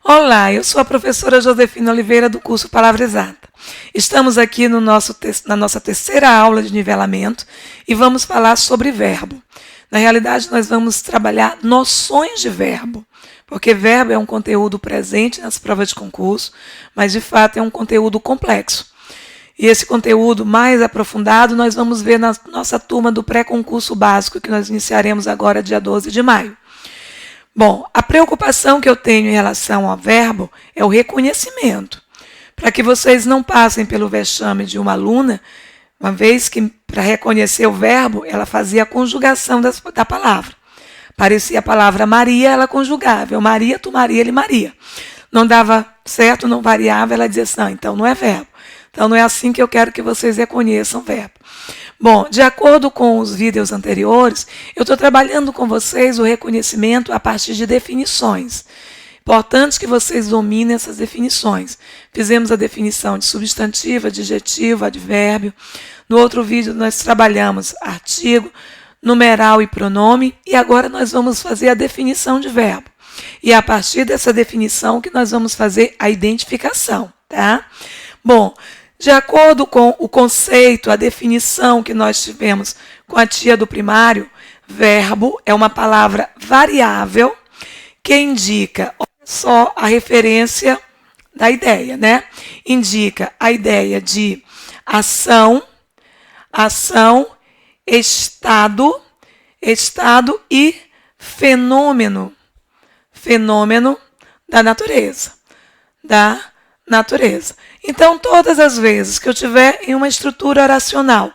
Olá, eu sou a professora Josefina Oliveira do curso Palavra Exata. Estamos aqui no na nossa terceira aula de nivelamento e vamos falar sobre verbo. Na realidade, nós vamos trabalhar noções de verbo, porque verbo é um conteúdo presente nas provas de concurso, mas de fato é um conteúdo complexo. E esse conteúdo mais aprofundado nós vamos ver na nossa turma do pré-concurso básico, que nós iniciaremos agora dia 12 de maio. Bom, a preocupação que eu tenho em relação ao verbo é o reconhecimento. Para que vocês não passem pelo vexame de uma aluna, uma vez que, para reconhecer o verbo, ela fazia a conjugação da palavra. Parecia a palavra Maria, ela conjugava. Eu Maria, tu Maria, ele Maria. Não dava certo, não variava, ela dizia assim, não, então não é verbo. Então não é assim que eu quero que vocês reconheçam o verbo. Bom, de acordo com os vídeos anteriores, eu estou trabalhando com vocês o reconhecimento a partir de definições. Importante que vocês dominem essas definições. Fizemos a definição de substantivo, adjetivo, advérbio. No outro vídeo nós trabalhamos artigo, numeral e pronome. E agora nós vamos fazer a definição de verbo. E é a partir dessa definição que nós vamos fazer a identificação, tá? Bom, de acordo com o conceito, a definição que nós tivemos com a tia do primário, verbo é uma palavra variável que indica, olha só a referência da ideia, né? Indica a ideia de ação, estado e fenômeno da natureza. Então, todas as vezes que eu tiver em uma estrutura oracional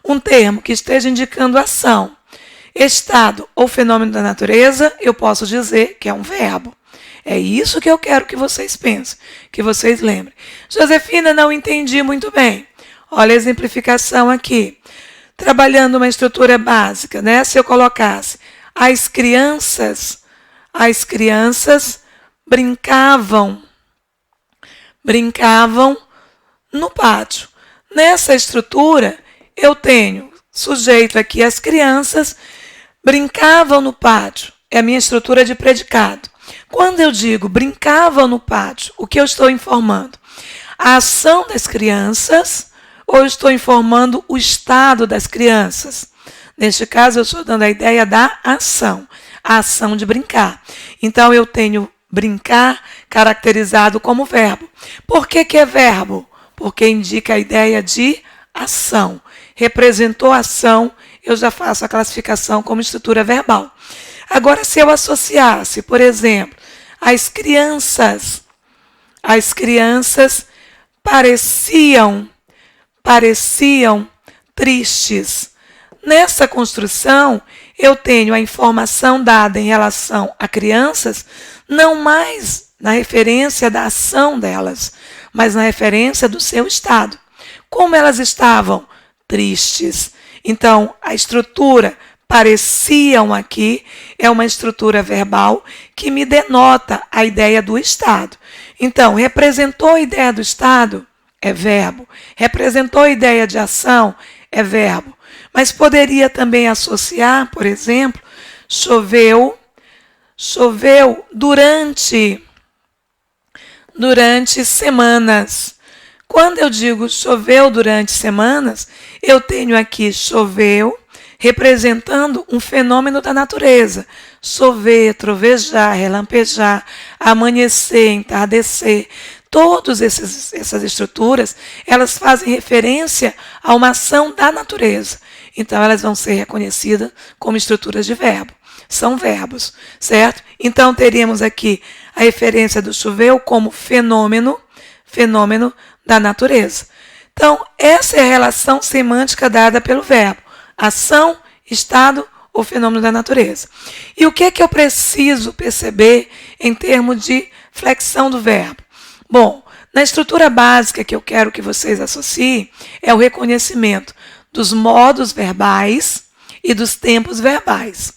um termo que esteja indicando ação, estado ou fenômeno da natureza, eu posso dizer que é um verbo. É isso que eu quero que vocês pensem, que vocês lembrem. Josefina, não entendi muito bem. Olha a exemplificação aqui. Trabalhando uma estrutura básica, né? Se eu colocasse as crianças brincavam no pátio. Nessa estrutura, eu tenho sujeito aqui, as crianças brincavam no pátio. É a minha estrutura de predicado. Quando eu digo brincavam no pátio, o que eu estou informando? A ação das crianças ou eu estou informando o estado das crianças? Neste caso, eu estou dando a ideia da ação, a ação de brincar. Então, eu tenho brincar caracterizado como verbo. Por que é verbo? Porque indica a ideia de ação. Representou ação, eu já faço a classificação como estrutura verbal. Agora, se eu associasse, por exemplo, as crianças pareciam tristes. Nessa construção, eu tenho a informação dada em relação a crianças, não mais na referência da ação delas, mas na referência do seu estado. Como elas estavam? Tristes. Então, a estrutura pareciam aqui é uma estrutura verbal que me denota a ideia do estado. Então, representou a ideia do estado? É verbo. Representou a ideia de ação? É verbo. Mas poderia também associar, por exemplo, choveu durante semanas. Quando eu digo choveu durante semanas, eu tenho aqui choveu representando um fenômeno da natureza. Chover, trovejar, relampejar, amanhecer, entardecer. Todas essas estruturas, elas fazem referência a uma ação da natureza. Então, elas vão ser reconhecidas como estruturas de verbo. São verbos, certo? Então, teríamos aqui a referência do choveu como fenômeno da natureza. Então, essa é a relação semântica dada pelo verbo. Ação, estado ou fenômeno da natureza. E o que é que eu preciso perceber em termos de flexão do verbo? Bom, na estrutura básica que eu quero que vocês associem é o reconhecimento dos modos verbais e dos tempos verbais.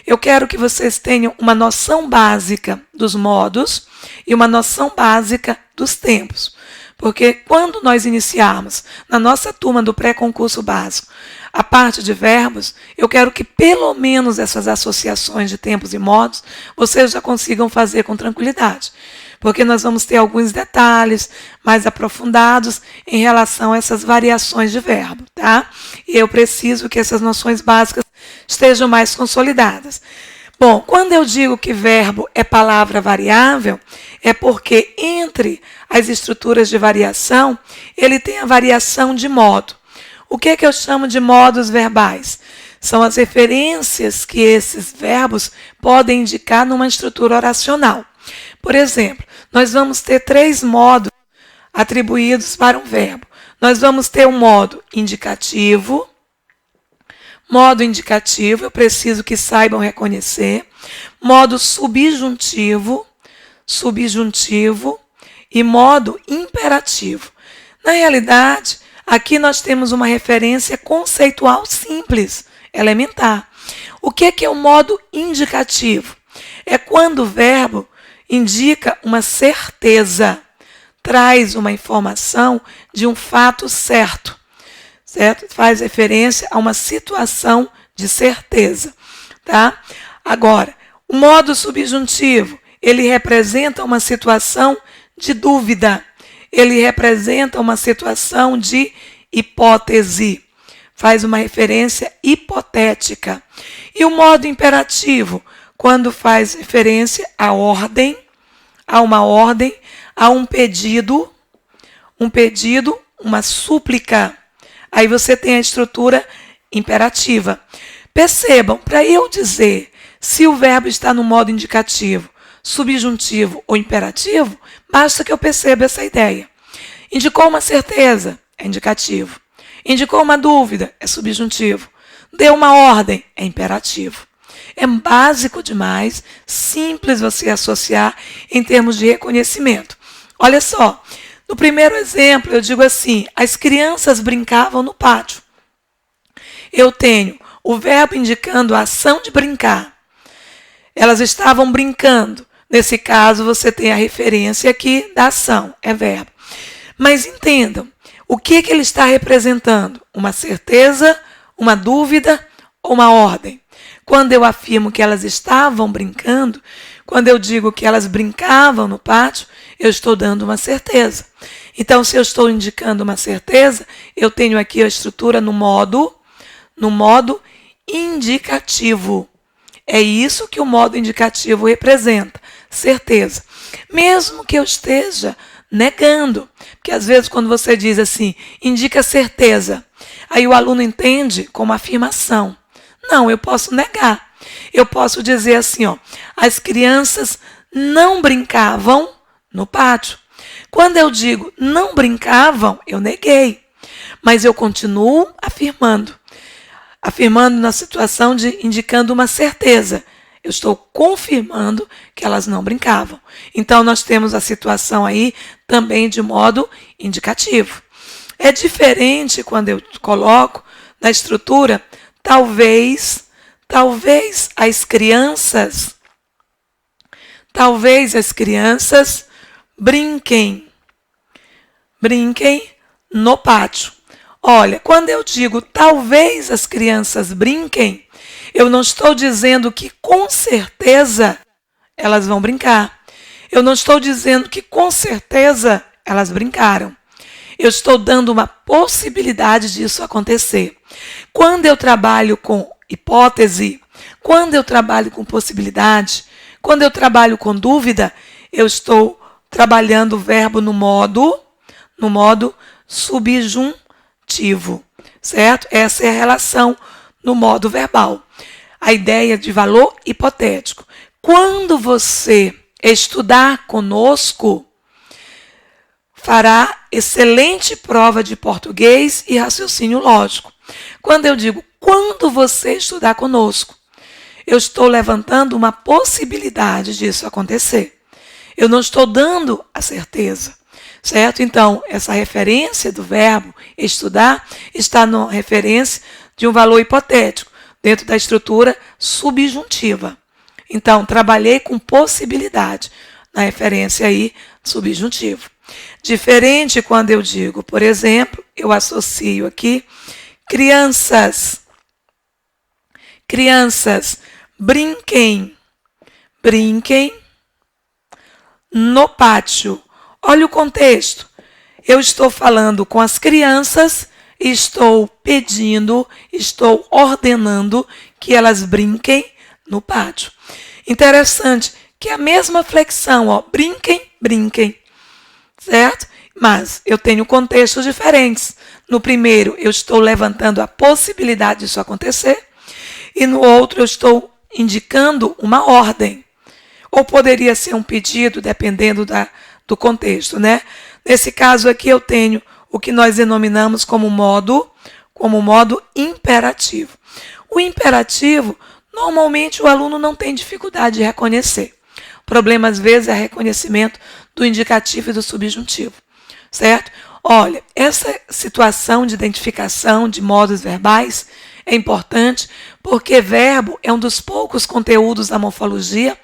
Eu quero que vocês tenham uma noção básica dos modos e uma noção básica dos tempos. Porque quando nós iniciarmos na nossa turma do pré-concurso básico a parte de verbos, eu quero que pelo menos essas associações de tempos e modos vocês já consigam fazer com tranquilidade. Porque nós vamos ter alguns detalhes mais aprofundados em relação a essas variações de verbo, tá? E eu preciso que essas noções básicas estejam mais consolidadas. Bom, quando eu digo que verbo é palavra variável, é porque entre as estruturas de variação, ele tem a variação de modo. O que é que eu chamo de modos verbais? São as referências que esses verbos podem indicar numa estrutura oracional. Por exemplo, nós vamos ter 3 modos atribuídos para um verbo. Nós vamos ter um modo indicativo. Modo indicativo, eu preciso que saibam reconhecer. Modo subjuntivo e modo imperativo. Na realidade, aqui nós temos uma referência conceitual simples, elementar. O que é o modo indicativo? É quando o verbo indica uma certeza, traz uma informação de um fato certo. Certo? Faz referência a uma situação de certeza, tá? Agora, o modo subjuntivo, ele representa uma situação de dúvida, ele representa uma situação de hipótese, faz uma referência hipotética. E o modo imperativo, quando faz referência à ordem, a uma ordem, a um pedido, uma súplica. Aí você tem a estrutura imperativa. Percebam, para eu dizer se o verbo está no modo indicativo, subjuntivo ou imperativo, basta que eu perceba essa ideia. Indicou uma certeza, é indicativo. Indicou uma dúvida, é subjuntivo. Deu uma ordem, é imperativo. É básico demais, simples você associar em termos de reconhecimento. Olha só. No primeiro exemplo, eu digo assim, as crianças brincavam no pátio. Eu tenho o verbo indicando a ação de brincar. Elas estavam brincando. Nesse caso, você tem a referência aqui da ação, é verbo. Mas entendam, o que ele está representando? Uma certeza, uma dúvida ou uma ordem? Quando eu afirmo que elas estavam brincando, quando eu digo que elas brincavam no pátio, eu estou dando uma certeza. Então, se eu estou indicando uma certeza, eu tenho aqui a estrutura no modo indicativo. É isso que o modo indicativo representa, certeza. Mesmo que eu esteja negando, porque às vezes quando você diz assim, indica certeza, aí o aluno entende como afirmação. Não, eu posso negar. Eu posso dizer assim, ó, as crianças não brincavam no pátio. Quando eu digo não brincavam, eu neguei. Mas eu continuo afirmando. Afirmando na situação de indicando uma certeza. Eu estou confirmando que elas não brincavam. Então, nós temos a situação aí também de modo indicativo. É diferente quando eu coloco na estrutura, talvez as crianças brinquem no pátio. Olha, quando eu digo talvez as crianças brinquem, eu não estou dizendo que com certeza elas vão brincar. Eu não estou dizendo que com certeza elas brincaram. Eu estou dando uma possibilidade disso acontecer. Quando eu trabalho com hipótese, quando eu trabalho com possibilidade, quando eu trabalho com dúvida, eu estou trabalhando o verbo no modo subjuntivo, certo? Essa é a relação no modo verbal. A ideia de valor hipotético. Quando você estudar conosco, fará excelente prova de português e raciocínio lógico. Quando eu digo quando você estudar conosco, eu estou levantando uma possibilidade disso acontecer. Eu não estou dando a certeza, certo? Então, essa referência do verbo estudar está na referência de um valor hipotético, dentro da estrutura subjuntiva. Então, trabalhei com possibilidade. na referência aí subjuntivo. Diferente quando eu digo, por exemplo, eu associo aqui crianças. Crianças, brinquem. Brinquem no pátio. Olha o contexto. Eu estou falando com as crianças, estou pedindo, estou ordenando que elas brinquem no pátio. Interessante que é a mesma flexão, ó, brinquem, brinquem, certo? Mas eu tenho contextos diferentes. No primeiro, eu estou levantando a possibilidade disso acontecer, e no outro, eu estou indicando uma ordem. Ou poderia ser um pedido, dependendo do contexto, né? Nesse caso aqui, eu tenho o que nós denominamos como modo imperativo. O imperativo, normalmente, o aluno não tem dificuldade de reconhecer. O problema, às vezes, é o reconhecimento do indicativo e do subjuntivo, certo? Olha, essa situação de identificação de modos verbais é importante porque verbo é um dos poucos conteúdos da morfologia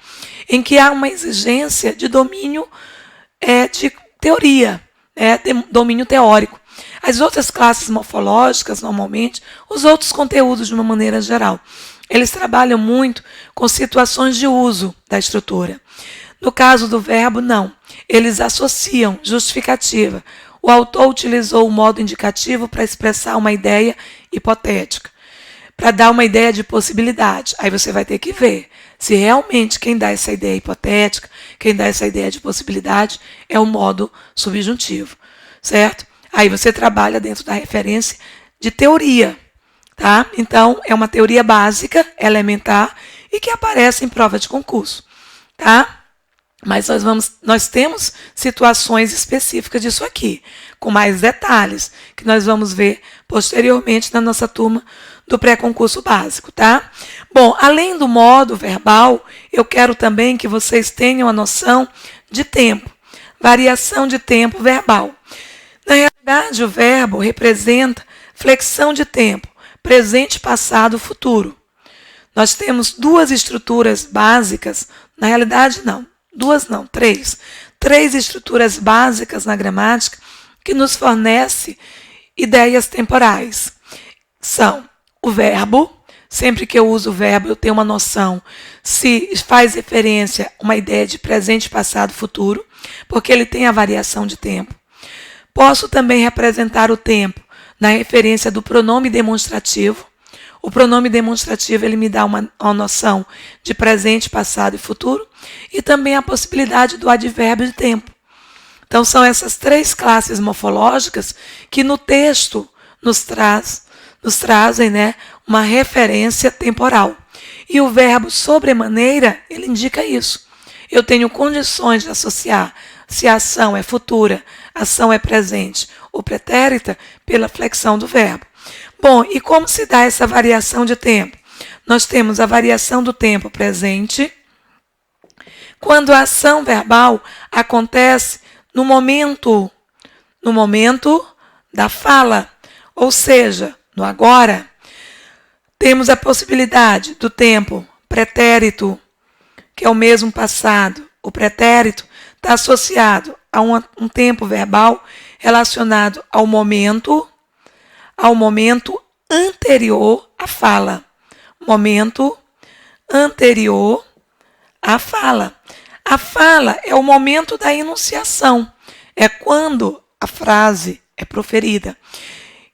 em que há uma exigência de domínio de teoria, de domínio teórico. As outras classes morfológicas, normalmente, os outros conteúdos de uma maneira geral, eles trabalham muito com situações de uso da estrutura. No caso do verbo, não. Eles associam justificativa. O autor utilizou o modo indicativo para expressar uma ideia hipotética, para dar uma ideia de possibilidade. Aí você vai ter que ver se realmente quem dá essa ideia hipotética, quem dá essa ideia de possibilidade é o modo subjuntivo, certo? Aí você trabalha dentro da referência de teoria, tá? Então, é uma teoria básica, elementar, e que aparece em prova de concurso, tá? Mas nós temos situações específicas disso aqui, com mais detalhes, que nós vamos ver posteriormente na nossa turma do pré-concurso básico, tá? Bom, além do modo verbal, eu quero também que vocês tenham a noção de tempo, variação de tempo verbal. Na realidade, o verbo representa flexão de tempo, presente, passado, futuro. Nós temos duas estruturas básicas, na realidade não, duas não, três. Três estruturas básicas na gramática que nos fornecem ideias temporais. São o verbo, sempre que eu uso o verbo eu tenho uma noção se faz referência a uma ideia de presente, passado, futuro, porque ele tem a variação de tempo. Posso também representar o tempo na referência do pronome demonstrativo. O pronome demonstrativo ele me dá uma noção de presente, passado e futuro, e também a possibilidade do advérbio de tempo. Então, são essas três classes morfológicas que no texto nos trazem, né, uma referência temporal. E o verbo sobremaneira, ele indica isso. Eu tenho condições de associar se a ação é futura, a ação é presente ou pretérita pela flexão do verbo. Bom, e como se dá essa variação de tempo? Nós temos a variação do tempo presente, quando a ação verbal acontece no momento da fala, ou seja, no agora. Temos a possibilidade do tempo pretérito, que é o mesmo passado. O pretérito está associado a um tempo verbal relacionado ao momento anterior à fala. Momento anterior à fala. A fala é o momento da enunciação. É quando a frase é proferida,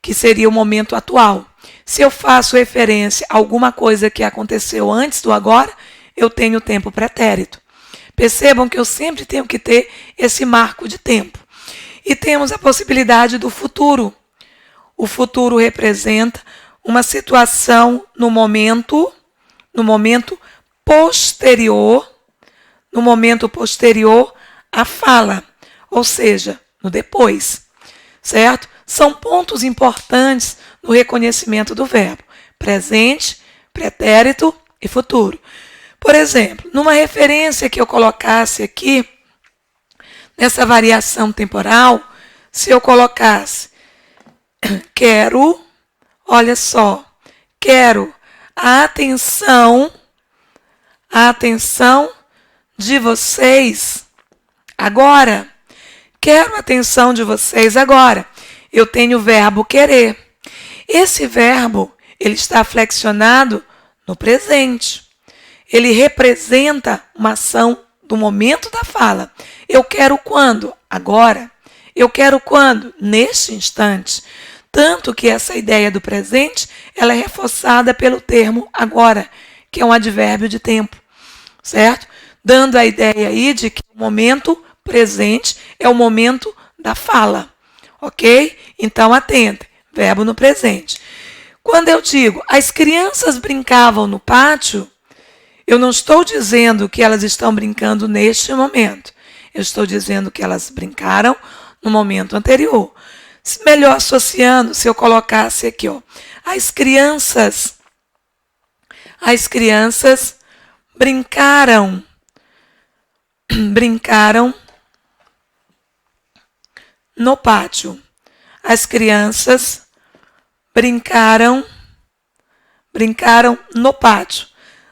que seria o momento atual. Se eu faço referência a alguma coisa que aconteceu antes do agora, eu tenho o tempo pretérito. Percebam que eu sempre tenho que ter esse marco de tempo. E temos a possibilidade do futuro. O futuro representa uma situação no momento posterior à fala, ou seja, no depois, certo? São pontos importantes no reconhecimento do verbo, presente, pretérito e futuro. Por exemplo, numa referência que eu colocasse aqui, nessa variação temporal, se eu colocasse quero, olha só, quero a atenção de vocês agora. Quero a atenção de vocês agora. Eu tenho o verbo querer. Esse verbo, ele está flexionado no presente. Ele representa uma ação do momento da fala. Eu quero quando? Agora. Eu quero quando? Neste instante. Tanto que essa ideia do presente, ela é reforçada pelo termo agora, que é um advérbio de tempo, certo? Dando a ideia aí de que o momento presente é o momento da fala, ok? Então, atentem, verbo no presente. Quando eu digo, as crianças brincavam no pátio, eu não estou dizendo que elas estão brincando neste momento. Eu estou dizendo que elas brincaram no momento anterior. Melhor associando, se eu colocasse aqui, ó, as crianças brincaram no pátio. As crianças brincaram no pátio.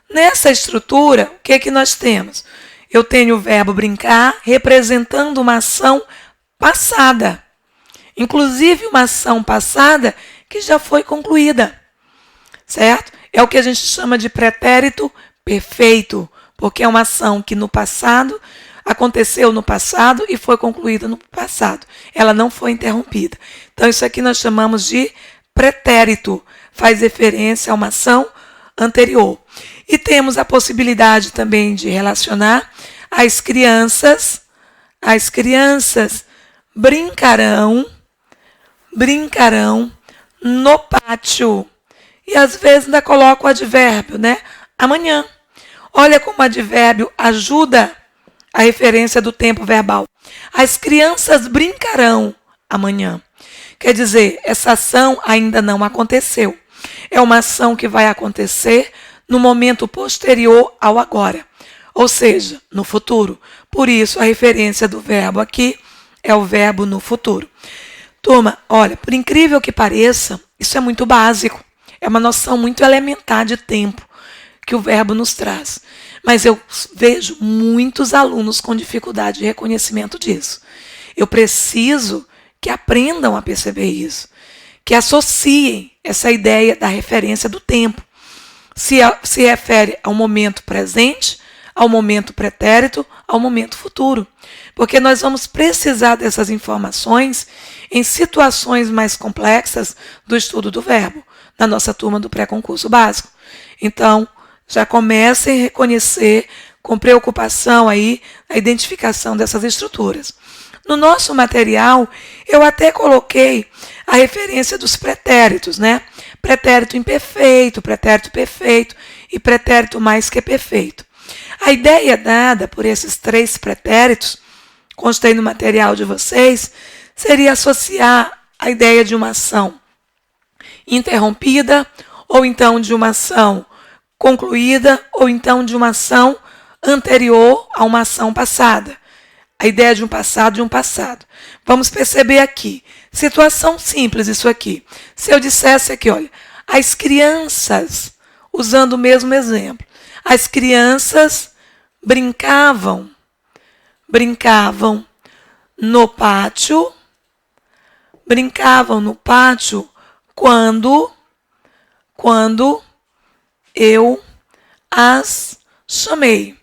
Nessa estrutura, o que é que nós temos? Eu tenho o verbo brincar representando uma ação passada. Inclusive uma ação passada que já foi concluída. Certo? É o que a gente chama de pretérito perfeito, porque é uma ação que no passado aconteceu no passado e foi concluída no passado. Ela não foi interrompida. Então, isso aqui nós chamamos de pretérito. Faz referência a uma ação anterior. E temos a possibilidade também de relacionar as crianças brincarão no pátio. E às vezes ainda coloco o advérbio, né? Amanhã. Olha como o advérbio ajuda a referência do tempo verbal. As crianças brincarão amanhã. Quer dizer, essa ação ainda não aconteceu. É uma ação que vai acontecer no momento posterior ao agora. Ou seja, no futuro. Por isso, a referência do verbo aqui é o verbo no futuro. Turma, olha, por incrível que pareça, isso é muito básico. É uma noção muito elementar de tempo que o verbo nos traz. Mas eu vejo muitos alunos com dificuldade de reconhecimento disso. Eu preciso que aprendam a perceber isso. Que associem essa ideia da referência do tempo. Se refere ao momento presente, ao momento pretérito, ao momento futuro. Porque nós vamos precisar dessas informações em situações mais complexas do estudo do verbo, na nossa turma do pré-concurso básico. Então, já comecem a reconhecer com preocupação aí a identificação dessas estruturas. No nosso material, eu até coloquei a referência dos pretéritos, né? Pretérito imperfeito, pretérito perfeito e pretérito mais que perfeito. A ideia dada por esses três pretéritos, constei no material de vocês, seria associar a ideia de uma ação interrompida, ou então de uma ação concluída, ou então de uma ação anterior a uma ação passada. A ideia de um passado e um passado. Vamos perceber aqui. Situação simples isso aqui. Se eu dissesse aqui, olha, as crianças, usando o mesmo exemplo, as crianças brincavam no pátio quando eu as chamei.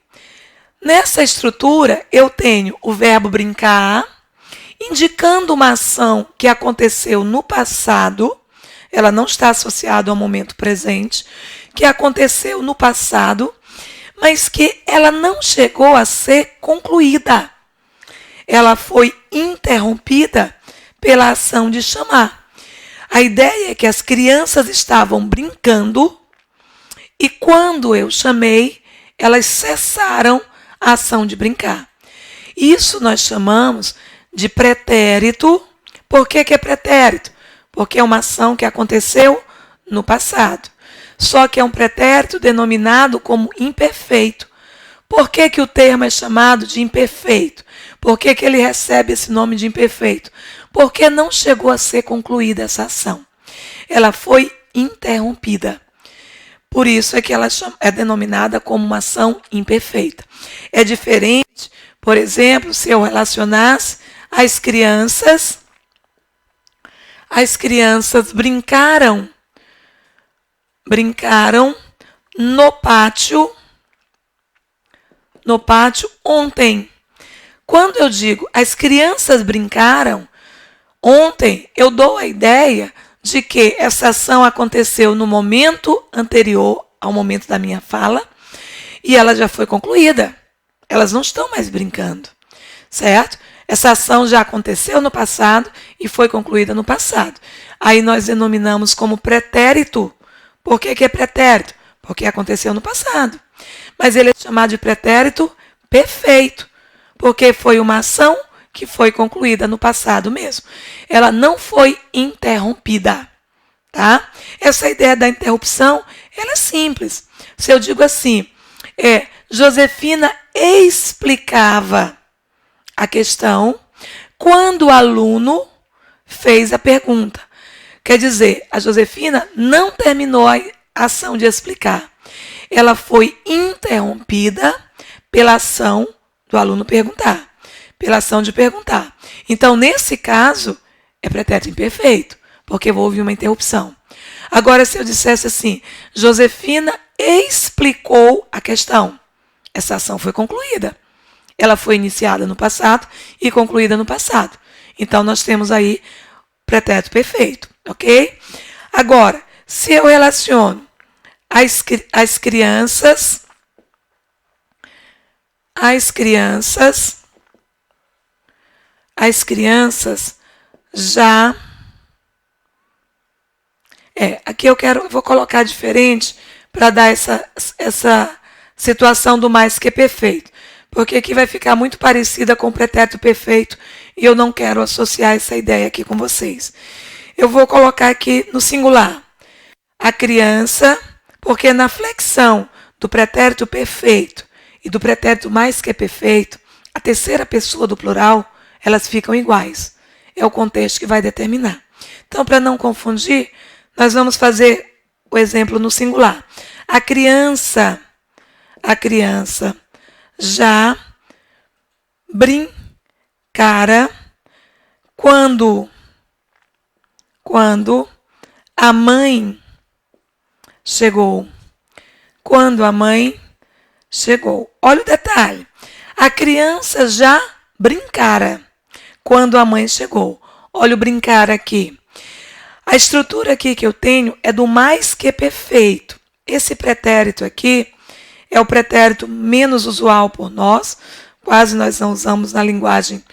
Nessa estrutura, eu tenho o verbo brincar, indicando uma ação que aconteceu no passado, ela não está associada ao momento presente, que aconteceu no passado, mas que ela não chegou a ser concluída. Ela foi interrompida pela ação de chamar. A ideia é que as crianças estavam brincando e quando eu chamei, elas cessaram a ação de brincar. Isso nós chamamos de pretérito. Por que é pretérito? Porque é uma ação que aconteceu no passado. Só que é um pretérito denominado como imperfeito. Por que o termo é chamado de imperfeito? Por que ele recebe esse nome de imperfeito? Porque não chegou a ser concluída essa ação. Ela foi interrompida. Por isso é que ela é denominada como uma ação imperfeita. É diferente Por exemplo, se eu relacionasse as crianças brincaram no pátio ontem. Quando eu digo as crianças brincaram ontem, eu dou a ideia de que essa ação aconteceu no momento anterior ao momento da minha fala e ela já foi concluída. Elas não estão mais brincando, certo? Essa ação já aconteceu no passado e foi concluída no passado. Aí nós denominamos como pretérito. Por que é pretérito? Porque aconteceu no passado. Mas ele é chamado de pretérito perfeito, porque foi uma ação que foi concluída no passado mesmo. Ela não foi interrompida, tá? Essa ideia da interrupção, ela é simples. Se eu digo assim, Josefina explicava a questão quando o aluno fez a pergunta. Quer dizer, a Josefina não terminou a ação de explicar. Ela foi interrompida pela ação do aluno perguntar, pela ação de perguntar. Então, nesse caso, é pretérito imperfeito, porque houve uma interrupção. Agora, se eu dissesse assim, Josefina explicou a questão, essa ação foi concluída. Ela foi iniciada no passado e concluída no passado. Então, nós temos aí pretérito perfeito, ok? Agora, se eu relaciono as crianças já... aqui eu vou colocar diferente para dar essa situação do mais que perfeito. Porque aqui vai ficar muito parecida com o pretérito perfeito e eu não quero associar essa ideia aqui com vocês. Eu vou colocar aqui no singular. A criança, porque na flexão do pretérito perfeito e do pretérito mais que perfeito, a terceira pessoa do plural, elas ficam iguais. É o contexto que vai determinar. Então, para não confundir, nós vamos fazer o exemplo no singular. A criança já brincara quando a mãe chegou. Quando a mãe chegou. Olha o detalhe. A criança já brincara quando a mãe chegou. Olha o brincar aqui. A estrutura aqui que eu tenho é do mais que perfeito. Esse pretérito aqui é o pretérito menos usual por nós, quase nós não usamos na linguagem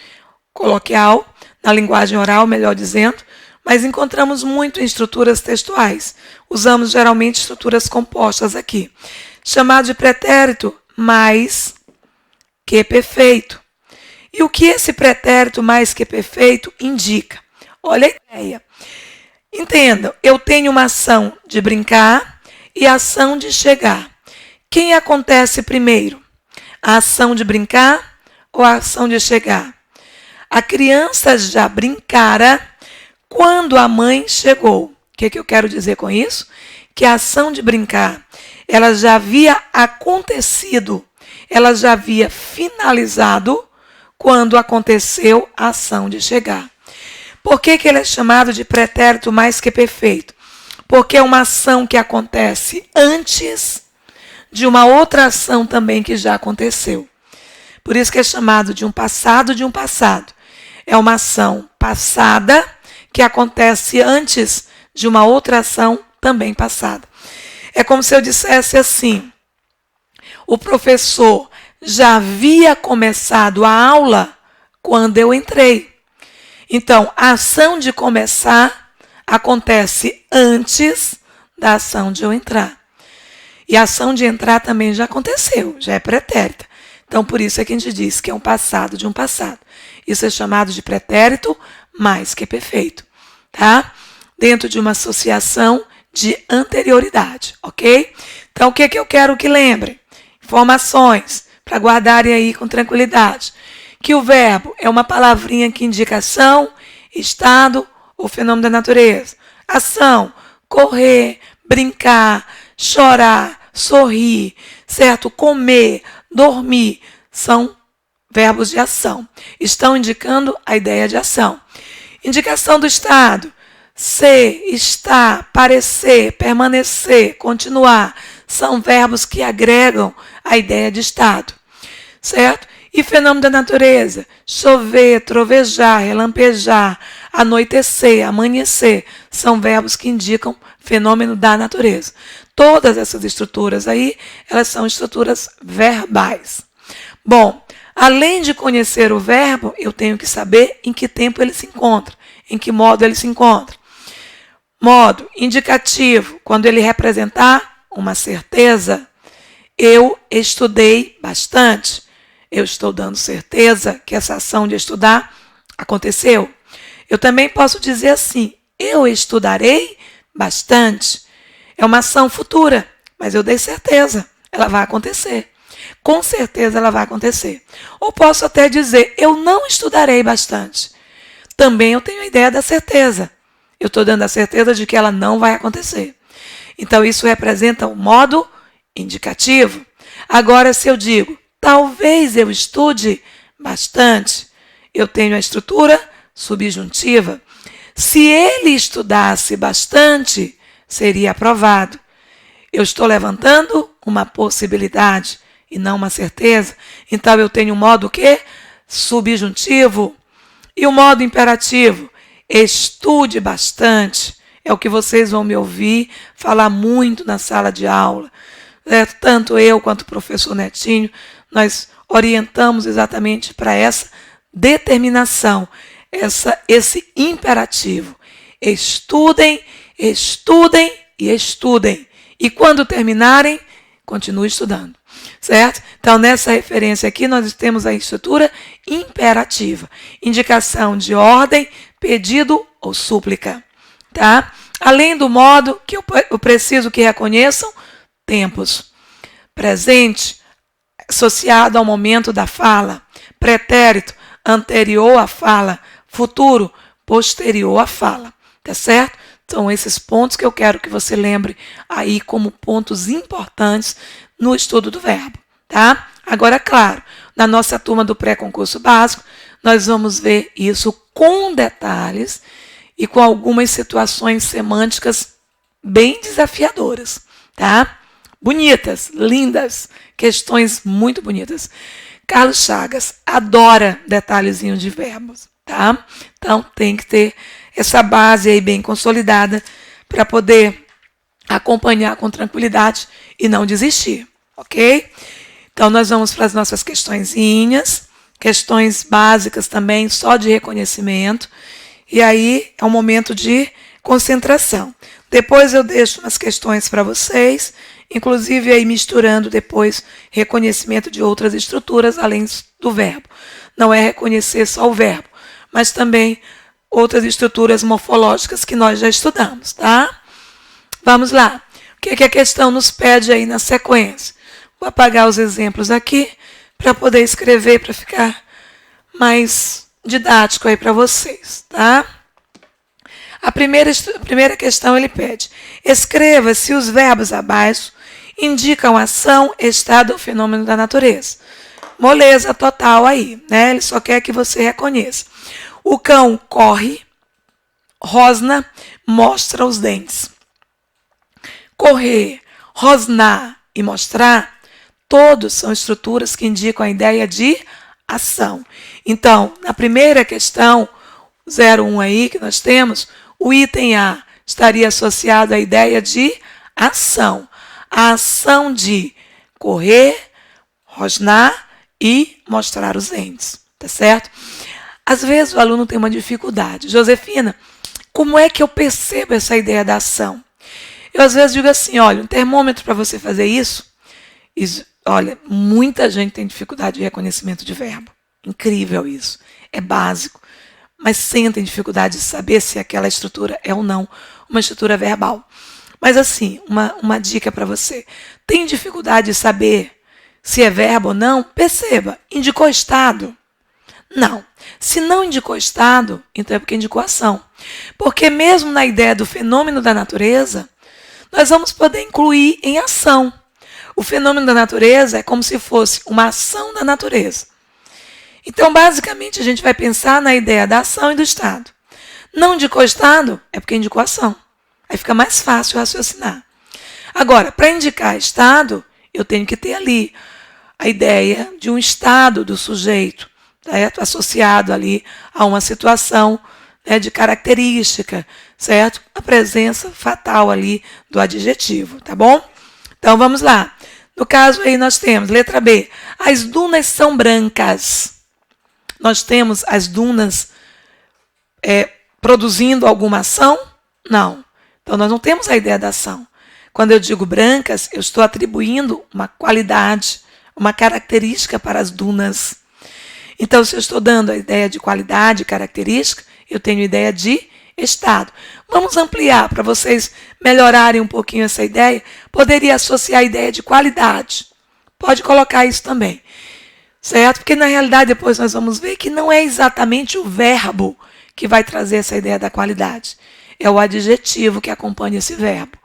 coloquial, na linguagem oral, melhor dizendo, mas encontramos muito em estruturas textuais. Usamos geralmente estruturas compostas aqui, chamado de pretérito mais que perfeito. E o que esse pretérito mais que perfeito indica? Olha a ideia. Entendam, eu tenho uma ação de brincar e a ação de chegar. Quem acontece primeiro? A ação de brincar ou a ação de chegar? A criança já brincara quando a mãe chegou. O que eu quero dizer com isso? Que a ação de brincar, ela já havia acontecido, ela já havia finalizado quando aconteceu a ação de chegar. Por que ele é chamado de pretérito mais que perfeito? Porque é uma ação que acontece antes de uma outra ação também que já aconteceu. Por isso que é chamado de um passado de um passado. É uma ação passada que acontece antes de uma outra ação também passada. É como se eu dissesse assim, o professor já havia começado a aula quando eu entrei. Então, a ação de começar acontece antes da ação de eu entrar. E a ação de entrar também já aconteceu, já é pretérita. Então, por isso é que a gente diz que é um passado de um passado. Isso é chamado de pretérito mais que perfeito, tá? Dentro de uma associação de anterioridade, ok? Então, o que eu quero que lembrem? Informações, para guardarem aí com tranquilidade. Que o verbo é uma palavrinha que indica ação, estado ou fenômeno da natureza. Ação, correr, brincar, chorar, sorrir, certo? Comer, dormir, são verbos de ação. Estão indicando a ideia de ação. Indicação do estado: ser, estar, parecer, permanecer, continuar. São verbos que agregam a ideia de estado. Certo? E fenômeno da natureza: chover, trovejar, relampejar, anoitecer, amanhecer. São verbos que indicam fenômeno da natureza. Todas essas estruturas aí, elas são estruturas verbais. Bom, além de conhecer o verbo, eu tenho que saber em que tempo ele se encontra, em que modo ele se encontra. Modo indicativo: quando ele representar uma certeza. Eu estudei bastante. Eu estou dando certeza que essa ação de estudar aconteceu. Eu também posso dizer assim: eu estudarei bastante. É uma ação futura, mas eu dei certeza, ela vai acontecer. Com certeza ela vai acontecer. Ou posso até dizer: eu não estudarei bastante. Também eu tenho a ideia da certeza. Eu estou dando a certeza de que ela não vai acontecer. Então isso representa um modo indicativo. Agora, se eu digo: talvez eu estude bastante, eu tenho a estrutura subjuntiva. Se ele estudasse bastante, seria aprovado. Eu estou levantando uma possibilidade e não uma certeza. Então eu tenho um modo o quê? Subjuntivo. E o modo imperativo: estude bastante. É o que vocês vão me ouvir falar muito na sala de aula. Tanto eu quanto o professor Netinho, nós orientamos exatamente para essa determinação, esse imperativo. Estudem, estudem e estudem. E quando terminarem, continue estudando. Certo? Então, nessa referência aqui, nós temos a estrutura imperativa. Indicação de ordem, pedido ou súplica. Tá? Além do modo que eu preciso que reconheçam tempos. Presente, associado ao momento da fala. Pretérito, anterior à fala. Futuro, posterior à fala. Tá certo? São esses pontos que eu quero que você lembre aí como pontos importantes no estudo do verbo. Tá? Agora, claro, na nossa turma do pré-concurso básico, nós vamos ver isso com detalhes e com algumas situações semânticas bem desafiadoras, tá? Bonitas, lindas, questões muito bonitas. Carlos Chagas adora detalhezinho de verbos, tá? Então tem que ter essa base aí bem consolidada para poder acompanhar com tranquilidade e não desistir, ok? Então nós vamos para as nossas questõezinhas, questões básicas também, só de reconhecimento. E aí é um momento de concentração. Depois eu deixo umas questões para vocês, inclusive aí misturando depois reconhecimento de outras estruturas além do verbo. Não é reconhecer só o verbo, mas também outras estruturas morfológicas que nós já estudamos, tá? Vamos lá. O que a questão nos pede aí na sequência? Vou apagar os exemplos aqui para poder escrever, para ficar mais didático aí para vocês, tá? A primeira questão ele pede: escreva se os verbos abaixo indicam ação, estado ou fenômeno da natureza. Moleza total aí, né? Ele só quer que você reconheça. O cão corre, rosna, mostra os dentes. Correr, rosnar e mostrar, todos são estruturas que indicam a ideia de ação. Então, na primeira questão, 01 aí que nós temos, o item A estaria associado à ideia de ação. A ação de correr, rosnar e mostrar os dentes, tá certo? Às vezes o aluno tem uma dificuldade. Josefina, como é que eu percebo essa ideia da ação? Eu às vezes digo assim: olha, um termômetro para você fazer isso. Olha, muita gente tem dificuldade de reconhecimento de verbo. Incrível isso. É básico. Mas sentem dificuldade de saber se aquela estrutura é ou não uma estrutura verbal. Mas assim, uma dica para você. Tem dificuldade de saber se é verbo ou não? Perceba, indicou estado? Não. Se não indicou estado, então é porque indicou ação. Porque mesmo na ideia do fenômeno da natureza, nós vamos poder incluir em ação. O fenômeno da natureza é como se fosse uma ação da natureza. Então, basicamente, a gente vai pensar na ideia da ação e do estado. Não indicou estado, é porque indicou ação. Aí fica mais fácil raciocinar. Agora, para indicar estado, eu tenho que ter ali a ideia de um estado do sujeito, certo? Associado ali a uma situação, né, de característica, certo? A presença fatal ali do adjetivo, tá bom? Então, vamos lá. No caso aí nós temos, letra B, as dunas são brancas. Nós temos as dunas produzindo alguma ação? Não. Então, nós não temos a ideia da ação. Quando eu digo brancas, eu estou atribuindo uma qualidade, uma característica para as dunas. Então, se eu estou dando a ideia de qualidade, característica, eu tenho ideia de estado. Vamos ampliar para vocês melhorarem um pouquinho essa ideia. Poderia associar a ideia de qualidade. Pode colocar isso também. Certo? Porque, na realidade, depois nós vamos ver que não é exatamente o verbo que vai trazer essa ideia da qualidade. É o adjetivo que acompanha esse verbo.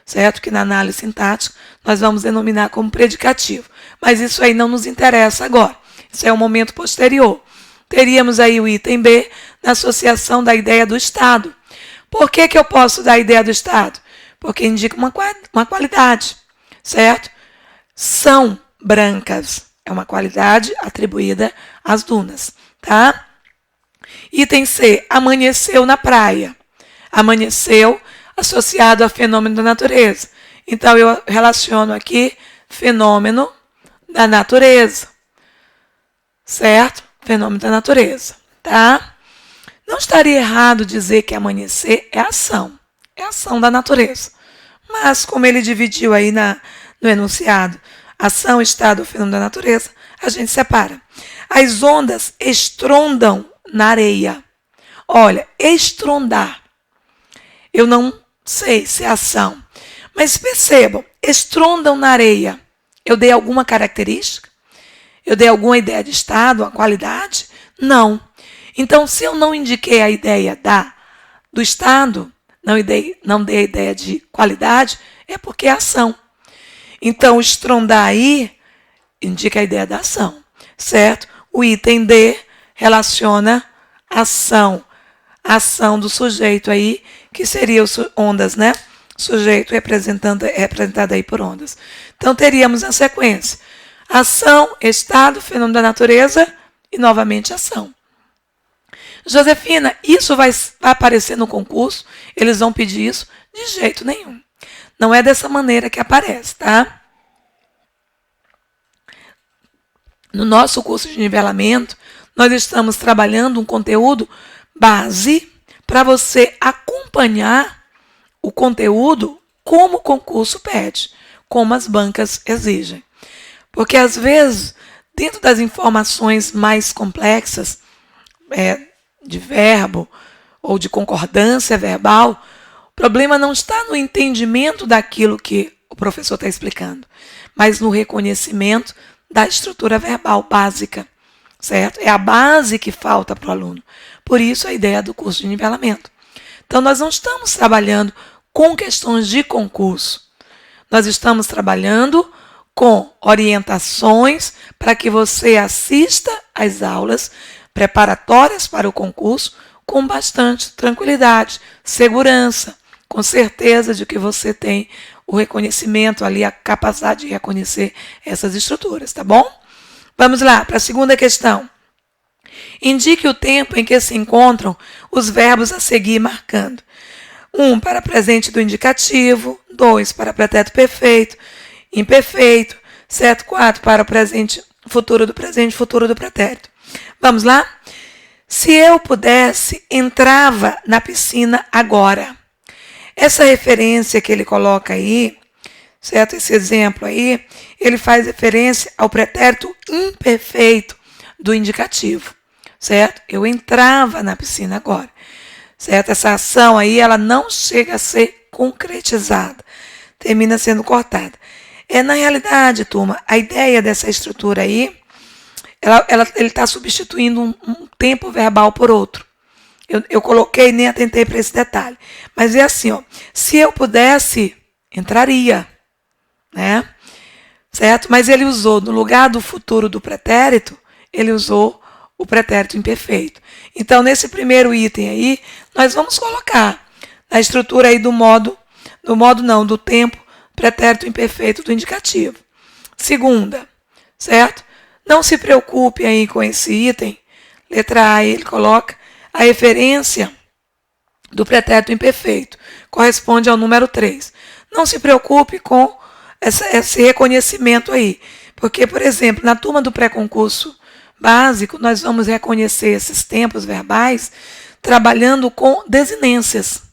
Certo? Que na análise sintática nós vamos denominar como predicativo. Mas isso aí não nos interessa agora. Isso é um momento posterior. Teríamos aí o item B na associação da ideia do estado. Por que eu posso dar a ideia do estado? Porque indica uma qualidade. Certo? São brancas. É uma qualidade atribuída às dunas. Tá? Item C, amanheceu na praia. Amanheceu associado a fenômeno da natureza. Então, eu relaciono aqui fenômeno da natureza. Certo? Fenômeno da natureza. Tá? Não estaria errado dizer que amanhecer é ação. É ação da natureza. Mas, como ele dividiu aí no enunciado, ação, estado, fenômeno da natureza, a gente separa. As ondas estrondam na areia. Olha, estrondar. Eu não sei se é ação. Mas percebam, estrondam na areia. Eu dei alguma característica? Eu dei alguma ideia de estado, uma qualidade? Não. Então, se eu não indiquei a ideia do estado, não dei a ideia de qualidade, é porque é ação. Então, estrondar aí indica a ideia da ação, certo? O item D relaciona ação. A ação do sujeito aí, que seria os ondas, né? Sujeito representado aí por ondas. Então, teríamos a sequência. Ação, estado, fenômeno da natureza e, novamente, ação. Josefina, isso vai aparecer no concurso? Eles vão pedir isso? De jeito nenhum. Não é dessa maneira que aparece, tá? No nosso curso de nivelamento, nós estamos trabalhando um conteúdo base para você acompanhar o conteúdo como o concurso pede, como as bancas exigem. Porque, às vezes, dentro das informações mais complexas, de verbo ou de concordância verbal, o problema não está no entendimento daquilo que o professor está explicando, mas no reconhecimento da estrutura verbal básica, certo? É a base que falta para o aluno. Por isso, a ideia do curso de nivelamento. Então, nós não estamos trabalhando com questões de concurso. Nós estamos trabalhando com orientações para que você assista às aulas preparatórias para o concurso com bastante tranquilidade, segurança, com certeza de que você tem o reconhecimento ali, a capacidade de reconhecer essas estruturas, tá bom? Vamos lá, para a segunda questão. Indique o tempo em que se encontram os verbos a seguir marcando. 1 para presente do indicativo, 2 para pretérito perfeito, imperfeito, certo? 4 para o presente, futuro do pretérito. Vamos lá? Se eu pudesse, entrava na piscina agora. Essa referência que ele coloca aí, certo? Esse exemplo aí, ele faz referência ao pretérito imperfeito do indicativo, certo? Eu entrava na piscina agora, certo? Essa ação aí, ela não chega a ser concretizada, termina sendo cortada. Na realidade, turma, a ideia dessa estrutura aí, ele está substituindo um tempo verbal por outro. Eu coloquei, nem atentei para esse detalhe. Mas é assim, ó, se eu pudesse, entraria, né? Certo? Mas ele usou, no lugar do futuro do pretérito, ele usou o pretérito imperfeito. Então, nesse primeiro item aí, nós vamos colocar na estrutura aí do tempo, pretérito imperfeito do indicativo. Segunda, certo? Não se preocupe aí com esse item. Letra A, ele coloca a referência do pretérito imperfeito. Corresponde ao número 3. Não se preocupe com esse reconhecimento aí. Porque, por exemplo, na turma do pré-concurso básico, nós vamos reconhecer esses tempos verbais trabalhando com desinências.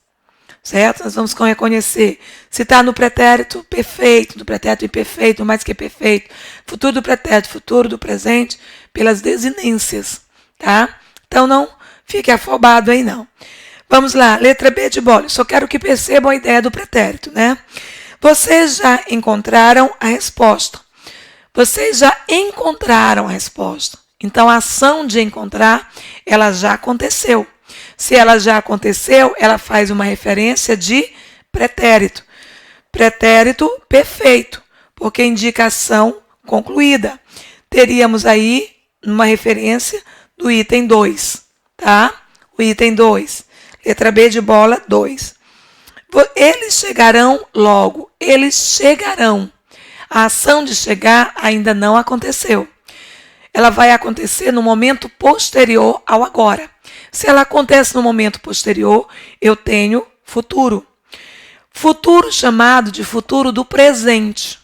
Certo? Nós vamos reconhecer se está no pretérito perfeito, no pretérito imperfeito, mais que perfeito, futuro do pretérito, futuro do presente, pelas desinências. Tá? Então, não fique afobado aí, não. Vamos lá, letra B de bola. Só quero que percebam a ideia do pretérito, né? Vocês já encontraram a resposta. Vocês já encontraram a resposta. Então, a ação de encontrar, ela já aconteceu. Se ela já aconteceu, ela faz uma referência de pretérito. Pretérito perfeito, porque indica ação concluída. Teríamos aí uma referência do item 2, tá? O item 2. Letra B de bola, 2. Eles chegarão logo. Eles chegarão. A ação de chegar ainda não aconteceu. Ela vai acontecer no momento posterior ao agora. Se ela acontece no momento posterior, eu tenho futuro. Futuro chamado de futuro do presente,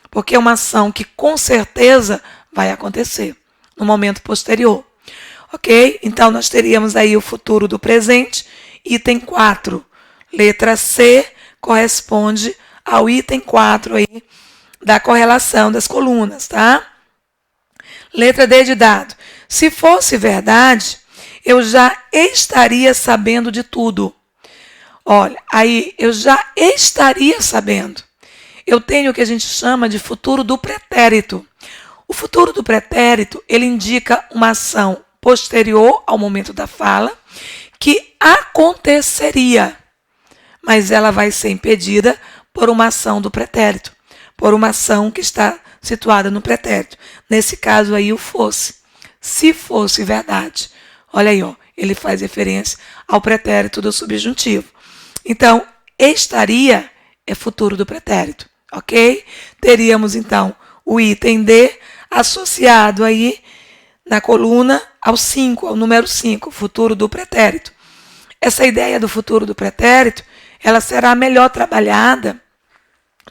porque é uma ação que com certeza vai acontecer no momento posterior. Ok? Então, nós teríamos aí o futuro do presente, item 4. Letra C corresponde ao item 4 aí da correlação das colunas, tá? Letra D de dado. Se fosse verdade, eu já estaria sabendo de tudo. Olha, aí eu já estaria sabendo. Eu tenho o que a gente chama de futuro do pretérito. O futuro do pretérito, ele indica uma ação posterior ao momento da fala que aconteceria, mas ela vai ser impedida por uma ação do pretérito, por uma ação que está situada no pretérito. Nesse caso aí, o fosse. Se fosse verdade. Olha aí, ó, ele faz referência ao pretérito do subjuntivo. Então, estaria é futuro do pretérito, ok? Teríamos, então, o item D associado aí na coluna ao 5, ao número 5, futuro do pretérito. Essa ideia do futuro do pretérito, ela será melhor trabalhada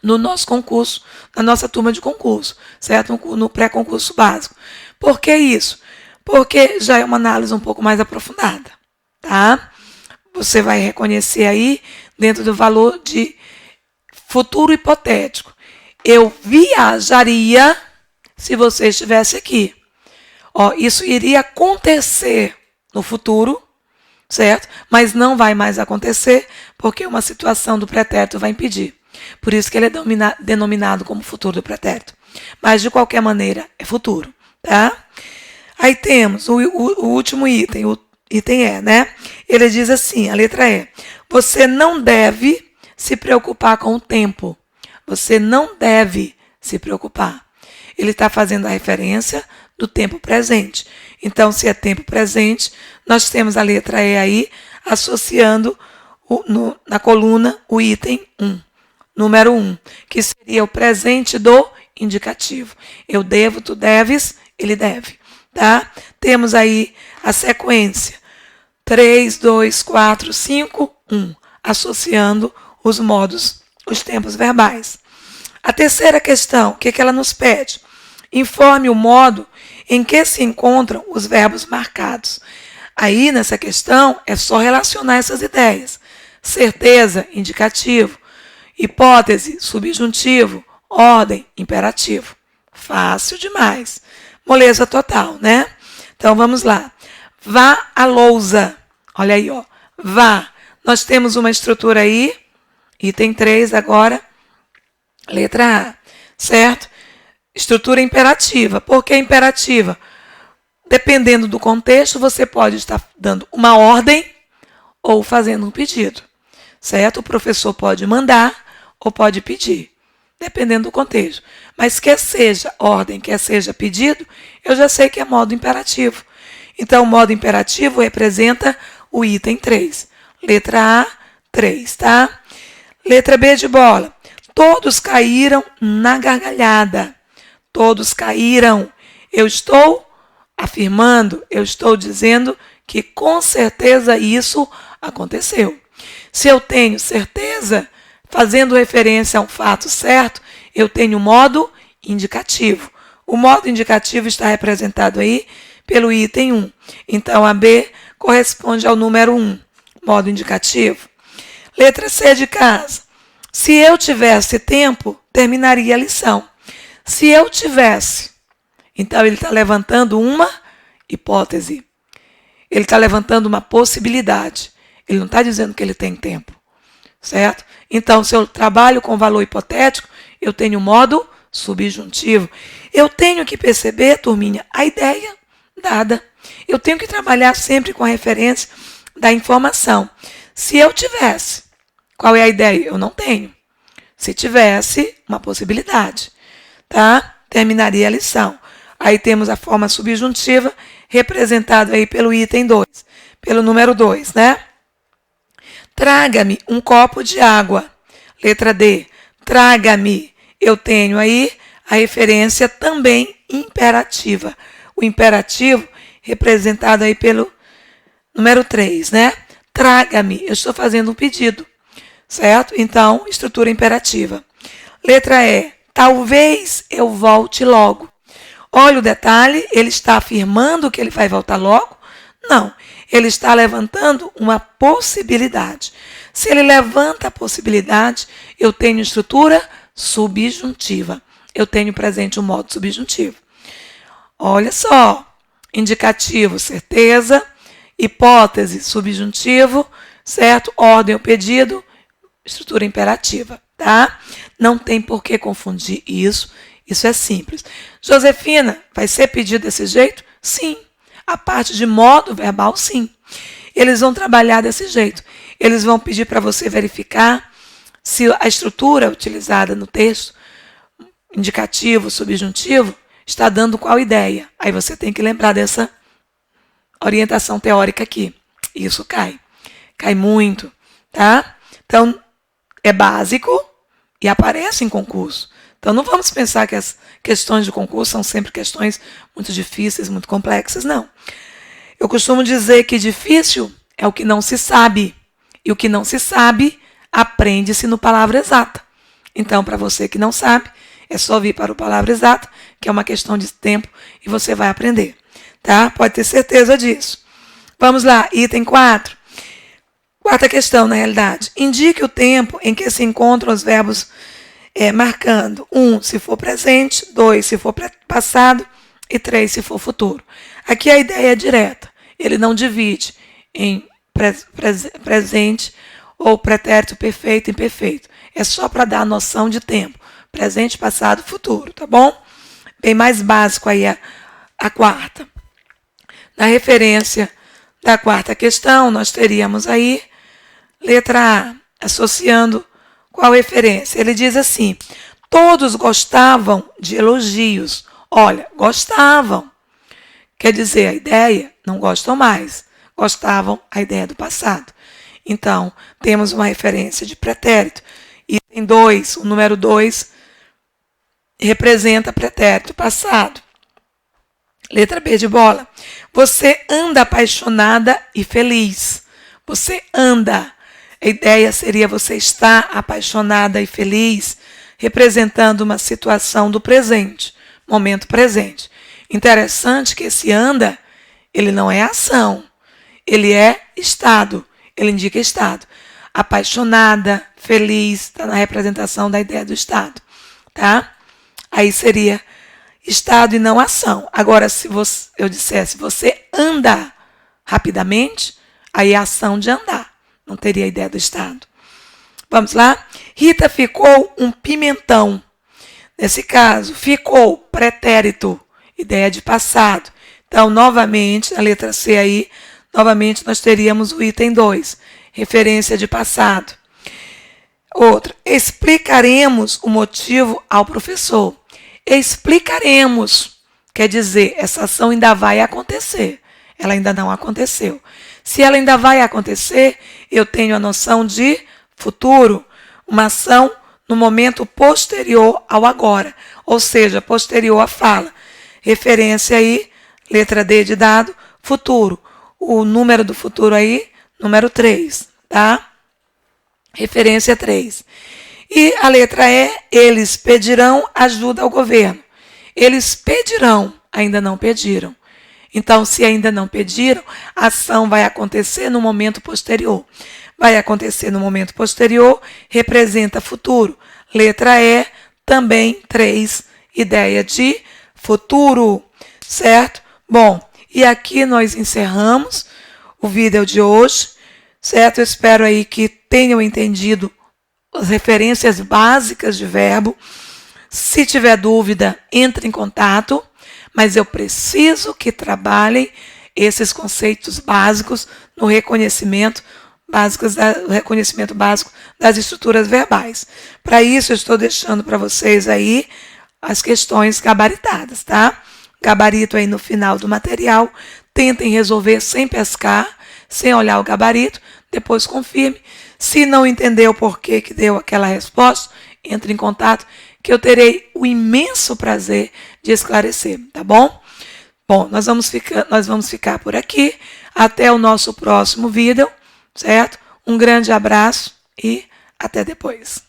no nosso concurso, na nossa turma de concurso, certo? No pré-concurso básico. Por que isso? Porque já é uma análise um pouco mais aprofundada, tá? Você vai reconhecer aí, dentro do valor de futuro hipotético. Eu viajaria se você estivesse aqui. Ó, isso iria acontecer no futuro, certo? Mas não vai mais acontecer, porque uma situação do pretérito vai impedir. Por isso que ele é denominado como futuro do pretérito. Mas, de qualquer maneira, é futuro, tá? Aí temos o último item, o item E, né? Ele diz assim, a letra E. Você não deve se preocupar com o tempo. Você não deve se preocupar. Ele está fazendo a referência do tempo presente. Então, se é tempo presente, nós temos a letra E aí, associando na coluna o item 1. Número 1, que seria o presente do indicativo. Eu devo, tu deves, ele deve. Tá? Temos aí a sequência 3, 2, 4, 5, 1, associando os modos, os tempos verbais. A terceira questão, o que ela nos pede? Informe o modo em que se encontram os verbos marcados. Aí, nessa questão, é só relacionar essas ideias. Certeza, indicativo. Hipótese, subjuntivo. Ordem, imperativo. Fácil demais. Moleza total, né? Então, vamos lá. Vá à lousa. Olha aí, ó. Vá. Nós temos uma estrutura aí. Item 3 agora. Letra A. Certo? Estrutura imperativa. Por que imperativa? Dependendo do contexto, você pode estar dando uma ordem ou fazendo um pedido. Certo? O professor pode mandar ou pode pedir. Dependendo do contexto. Mas quer seja ordem, quer seja pedido, eu já sei que é modo imperativo. Então, o modo imperativo representa o item 3. Letra A, 3, tá? Letra B de bola. Todos caíram na gargalhada. Todos caíram. Eu estou afirmando, eu estou dizendo que com certeza isso aconteceu. Se eu tenho certeza, fazendo referência a um fato certo, eu tenho o modo indicativo. O modo indicativo está representado aí pelo item 1. Então, a B corresponde ao número 1, modo indicativo. Letra C de casa. Se eu tivesse tempo, terminaria a lição. Se eu tivesse, então ele está levantando uma hipótese. Ele está levantando uma possibilidade. Ele não está dizendo que ele tem tempo, certo? Então, se eu trabalho com valor hipotético, eu tenho modo subjuntivo. Eu tenho que perceber, turminha, a ideia dada. Eu tenho que trabalhar sempre com a referência da informação. Se eu tivesse, qual é a ideia? Eu não tenho. Se tivesse, uma possibilidade, tá? Terminaria a lição. Aí temos a forma subjuntiva, representada aí pelo item 2, pelo número 2, né? Traga-me um copo de água. Letra D. Traga-me. Eu tenho aí a referência também imperativa. O imperativo representado aí pelo número 3, né? Traga-me. Eu estou fazendo um pedido, certo? Então, estrutura imperativa. Letra E. Talvez eu volte logo. Olha o detalhe, ele está afirmando que ele vai voltar logo? Não, ele está levantando uma possibilidade. Se ele levanta a possibilidade, eu tenho estrutura subjuntiva. Eu tenho presente o modo subjuntivo. Olha só, indicativo, certeza, hipótese, subjuntivo, certo? Ordem ou pedido, estrutura imperativa, tá? Não tem por que confundir isso. Isso é simples. Josefina, vai ser pedido desse jeito? Sim. A parte de modo verbal, sim. Eles vão trabalhar desse jeito. Eles vão pedir para você verificar se a estrutura utilizada no texto, indicativo, subjuntivo, está dando qual ideia. Aí você tem que lembrar dessa orientação teórica aqui. Isso cai. Cai muito, tá? Então, é básico e aparece em concurso. Então, não vamos pensar que as questões de concurso são sempre questões muito difíceis, muito complexas, não. Eu costumo dizer que difícil é o que não se sabe. E o que não se sabe, aprende-se no Palavra Exata. Então, para você que não sabe, é só vir para o Palavra Exata, que é uma questão de tempo, e você vai aprender. Tá? Pode ter certeza disso. Vamos lá, item 4. Quarta questão, na realidade. Indique o tempo em que se encontram os verbos marcando 1 se for presente, 2 se for passado e 3 se for futuro. Aqui a ideia é direta. Ele não divide em presente ou pretérito perfeito e imperfeito. É só para dar a noção de tempo. Presente, passado, futuro, tá bom? Bem mais básico aí a quarta. Na referência da quarta questão, nós teríamos aí letra A, associando qual referência? Ele diz assim, todos gostavam de elogios. Olha, gostavam. Quer dizer, a ideia, não gostam mais. Gostavam, a ideia do passado. Então, temos uma referência de pretérito. Item 2, o número 2, representa pretérito passado. Letra B de bola. Você anda apaixonada e feliz. Você anda. A ideia seria você estar apaixonada e feliz, representando uma situação do presente, momento presente. Interessante que esse anda, ele não é ação, ele é estado, ele indica estado. Apaixonada, feliz, está na representação da ideia do estado, tá? Aí seria estado e não ação. Agora, se eu dissesse você anda rapidamente, aí é ação de andar. Não teria a ideia do estado. Vamos lá? Rita ficou um pimentão. Nesse caso, ficou pretérito, ideia de passado. Então, novamente, a letra C aí, novamente nós teríamos o item 2, referência de passado. Outra, explicaremos o motivo ao professor. Explicaremos, quer dizer, essa ação ainda vai acontecer. ela ainda não aconteceu. Se ela ainda vai acontecer, eu tenho a noção de futuro, uma ação no momento posterior ao agora, ou seja, posterior à fala. Referência aí, letra D de dado, futuro. O número do futuro aí, número 3, tá? Referência 3. E a letra E, eles pedirão ajuda ao governo. Eles pedirão, ainda não pediram. Então, se ainda não pediram, a ação vai acontecer no momento posterior. Vai acontecer no momento posterior, representa futuro. Letra E, também 3, ideia de futuro, certo? Bom, e aqui nós encerramos o vídeo de hoje, certo? Eu espero aí que tenham entendido as referências básicas de verbo. Se tiver dúvida, entre em contato, mas eu preciso que trabalhem esses conceitos básicos no reconhecimento básico das estruturas verbais. Para isso, eu estou deixando para vocês aí as questões gabaritadas, tá? Gabarito aí no final do material. Tentem resolver sem pescar, sem olhar o gabarito. Depois confirme. Se não entendeu por que deu aquela resposta, entre em contato, que eu terei o imenso prazer de esclarecer, tá bom? Bom, nós vamos ficar por aqui. Até o nosso próximo vídeo, certo? Um grande abraço e até depois.